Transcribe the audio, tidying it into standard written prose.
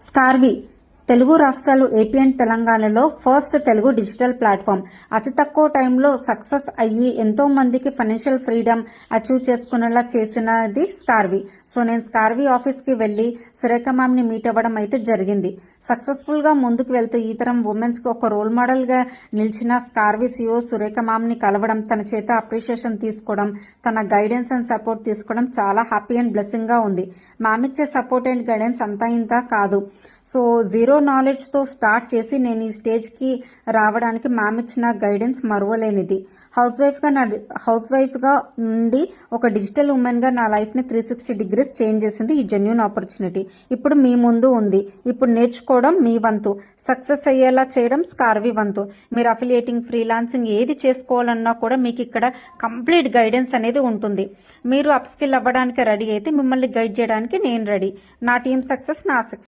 స్కార్వి తెలుగు రాష్ట్రాలు AP and తెలంగాణలో first Telugu digital platform. అతి తక్కువ టైంలో సక్సెస్ అయ్యి ఎంతో మందికి ఫైనాన్షియల్ ఫ్రీడమ్ అచీవ్ చేసుకునేలా చేసినది స్కార్వి. సో నేను స్కార్వి ఆఫీస్కి వెళ్ళి సురేఖ మ్యామ్ని మీట్ అవ్వడం అయితే జరిగింది. సక్సెస్ఫుల్గా ముందుకు వెళ్తూ ఈ తరం ఉమెన్స్కి ఒక రోల్ మోడల్గా నిలిచిన స్కార్వి సిఓ సురేఖ మ్యామ్ని కలవడం, తన చేత అప్రిషియేషన్ తీసుకోవడం, తన గైడెన్స్ అండ్ సపోర్ట్ తీసుకోవడం చాలా హ్యాపీ అండ్ బ్లెస్సింగ్గా ఉంది. మ్యామ్ ఇచ్చే సపోర్ట్ అండ్ గైడెన్స్ అంతా ఇంత కాదు. సో జీరో నాలెడ్జ్తో స్టార్ట్ చేసి నేను ఈ స్టేజ్కి రావడానికి మ్యామ్ ఇచ్చిన గైడెన్స్ మరువలేనిది. హౌస్ వైఫ్గా నుండి ఒక డిజిటల్ ఉమెన్గా నా లైఫ్ని 360 degrees చేంజ్ చేసింది ఈ జెన్యూన్ ఆపర్చునిటీ. ఇప్పుడు మీ ముందు ఉంది. ఇప్పుడు నేర్చుకోవడం మీ వంతు, సక్సెస్ అయ్యేలా చేయడం స్కార్వి వంతు. మీరు అఫిలియేటింగ్, ఫ్రీలాన్సింగ్ ఏది చేసుకోవాలన్నా కూడా మీకు ఇక్కడ కంప్లీట్ గైడెన్స్ అనేది ఉంటుంది. మీరు అప్ స్కిల్ అవ్వడానికి రెడీ అయితే మిమ్మల్ని గైడ్ చేయడానికి నేను రెడీ. నా టీం సక్సెస్ నా సక్సెస్.